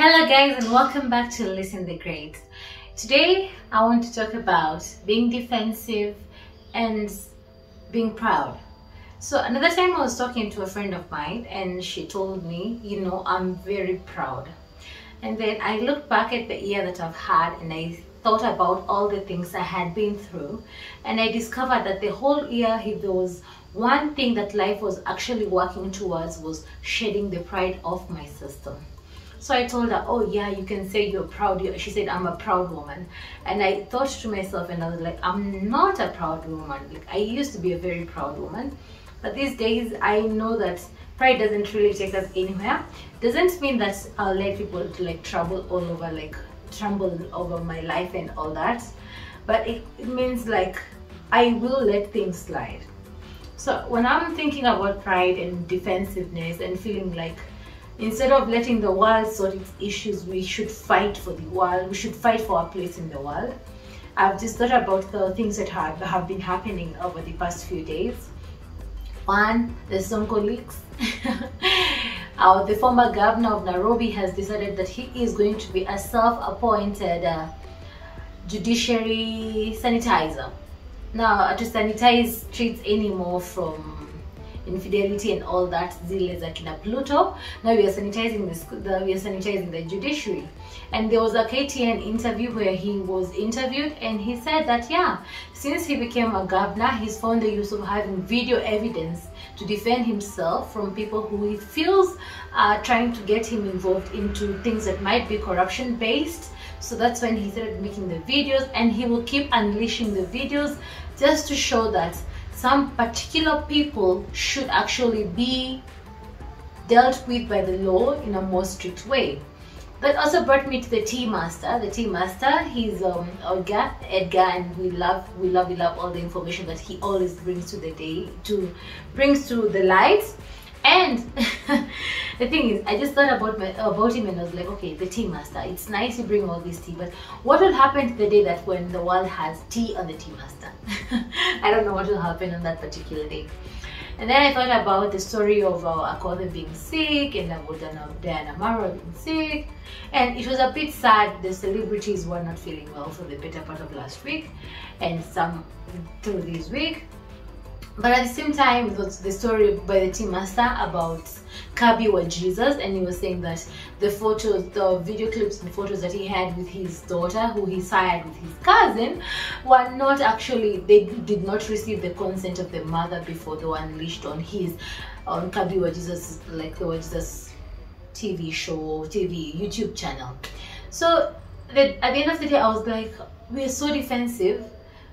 Hello guys, and welcome back to Listen the Great. Today I want to talk about being defensive and being proud. So another time I was talking to a friend of mine and she told me, I'm very proud. And then I looked back at the year that I've had and I thought about all the things I had been through, and I discovered that the whole year there was one thing that life was actually working towards, was shedding the pride off my system. So I told her, oh yeah, you can say you're proud. She said, I'm a proud woman. And I thought to myself, and I was like, I'm not a proud woman. Like, I used to be a very proud woman, but these days I know that pride doesn't really take us anywhere. Doesn't mean that I'll let people trouble over my life and all that, but it means like I will let things slide. So when I'm thinking about pride and defensiveness and feeling like instead of letting the world sort its issues, we should fight for the world, we should fight for our place in the world, I've just thought about the things that have been happening over the past few days. One, the SonkoLeaks. The former governor of Nairobi has decided that he is going to be a self-appointed judiciary sanitizer. Now, to sanitize streets anymore from infidelity and all that, zile za kina Pluto. Now we are sanitizing the judiciary. And there was a KTN interview where he was interviewed, and he said that since he became a governor, he's found the use of having video evidence to defend himself from people who he feels are trying to get him involved into things that might be corruption based. So that's when he started making the videos, and he will keep unleashing the videos just to show that some particular people should actually be dealt with by the law in a more strict way. That also brought me to the tea master. The tea master, he's Edgar, and we love all the information that he always brings to the light. And the thing is, I just thought about him, and I was like, okay, the tea master, it's nice to bring all this tea, but what will happen to the day that when the world has tea on the tea master? I don't know what will happen on that particular day. And then I thought about the story of Akothee being sick and about Diana Mara being sick, and it was a bit sad. The celebrities were not feeling well for the better part of last week and some through this week. But at the same time, it was the story by the team master about Kabi wa Jesus, and he was saying that the photos, the video clips and photos that he had with his daughter, who he sired with his cousin, were not actually, they did not receive the consent of the mother before they were unleashed on Kabi wa Jesus, like the wa Jesus TV show, YouTube channel. So at the end of the day, I was like, we're so defensive.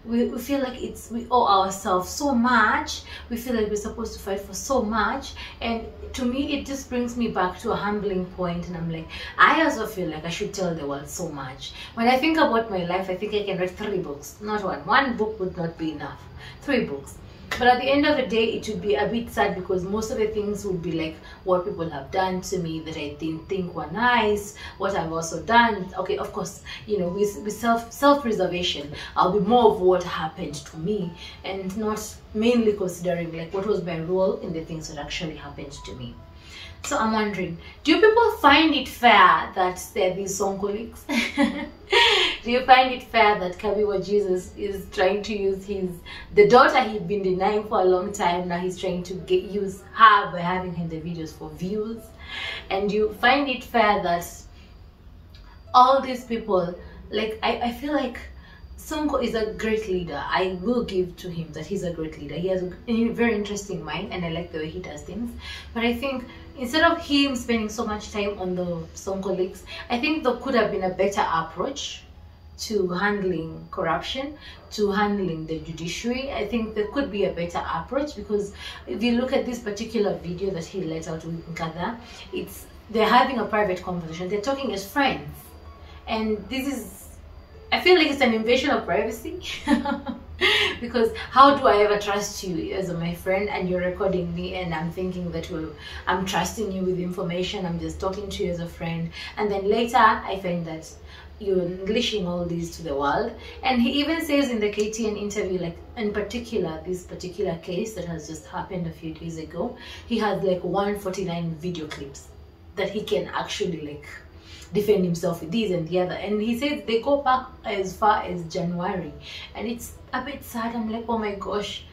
We feel like we owe ourselves so much. We feel like we're supposed to fight for so much, and to me it just brings me back to a humbling point, and I'm like, I also feel like I should tell the world so much. When I think about my life, I think I can write 3 books, not one book would not be enough, 3 books. But at the end of the day, it would be a bit sad, because most of the things would be like what people have done to me that I didn't think were nice, what I've also done. Okay, of course, with self-preservation, I'll be more of what happened to me and not mainly considering like what was my role in the things that actually happened to me. So I'm wondering, do people find it fair that there are these SonkoLeaks? Do you find it fair that Kabi wa Jesus is trying to use the daughter he'd been denying for a long time? Now he's trying to use her by having him the videos for views. And you find it fair that all these people, like, I feel like Sonko is a great leader. I will give to him that he's a great leader. He has a very interesting mind, and I like the way he does things. But I think instead of him spending so much time on the SonkoLeaks, I think there could have been a better approach to handling corruption, to handling the judiciary. I think there could be a better approach, because if you look at this particular video that he let out with Nkada, they're having a private conversation. They're talking as friends, and this is, I feel like it's an invasion of privacy. Because how do I ever trust you as my friend, and you're recording me, and I'm thinking that I'm trusting you with information, I'm just talking to you as a friend, and then later I find that you're unleashing all these to the world. And he even says in the KTN interview, like in particular, this particular case that has just happened a few days ago, he has like 149 video clips that he can actually like defend himself with this and the other. And he said they go back as far as January, and it's a bit sad. I'm like, oh my gosh,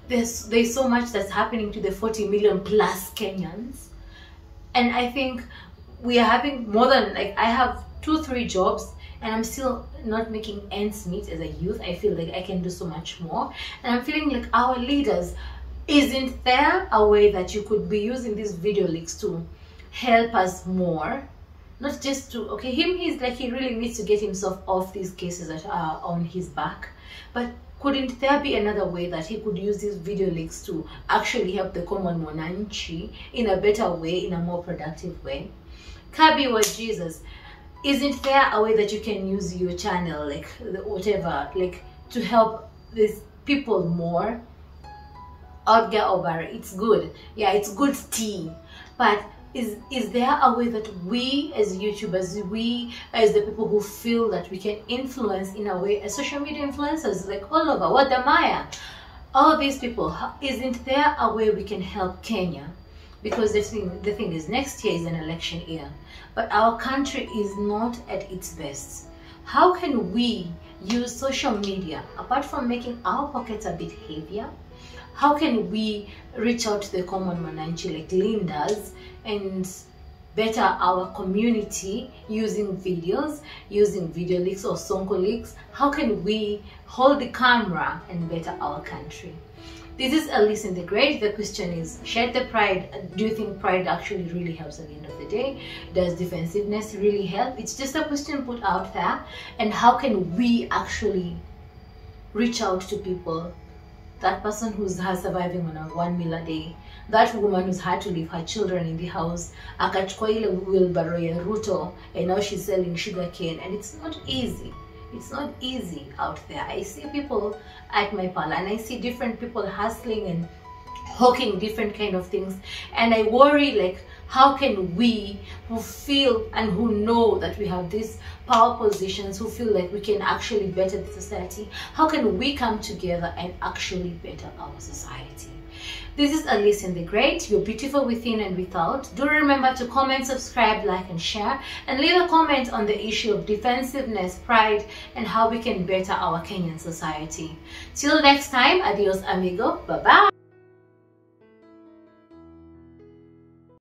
there's so much that's happening to the 40 million plus Kenyans. And I think we are having more than, like, I have 2-3 jobs and I'm still not making ends meet as a youth. I feel like I can do so much more, and I'm feeling like our leaders, isn't there a way that you could be using these video leaks to help us more? Not just to, okay, he's like, he really needs to get himself off these cases that are on his back, but couldn't there be another way that he could use these video leaks to actually help the common mwananchi in a better way, in a more productive way? Kabi was Jesus. Isn't there a way that you can use your channel, like whatever, like to help these people more? Outget over, it's good. Yeah, it's good tea. But is there a way that we as YouTubers, we as the people who feel that we can influence in a way, as social media influencers like all over, what the Maya, all these people, isn't there a way we can help Kenya? Because the thing is, next year is an election year, but our country is not at its best. How can we use social media, apart from making our pockets a bit heavier? How can we reach out to the common mwananchi like Linda's and better our community using videos, using video leaks or SonkoLeaks? How can we hold the camera and better our country? This is Alice in the Great. The question is, shed the pride. Do you think pride actually really helps at the end of the day? Does defensiveness really help? It's just a question put out there. And how can we actually reach out to people? That person who's surviving on a 1 meal a day, that woman who's had to leave her children in the house, akachukua ile wheelbarrow ya Ruto, and now she's selling sugar cane, and it's not easy. It's not easy out there. I see people at my parlor, and I see different people hustling and hawking different kind of things, and I worry, like, how can we who feel and who know that we have these power positions, who feel like we can actually better the society, how can we come together and actually better our society? This is Alice in the Great. You're beautiful within and without. Do remember to comment, subscribe, like, and share, and leave a comment on the issue of defensiveness, pride, and how we can better our Kenyan society. Till next time, adios amigo, bye bye.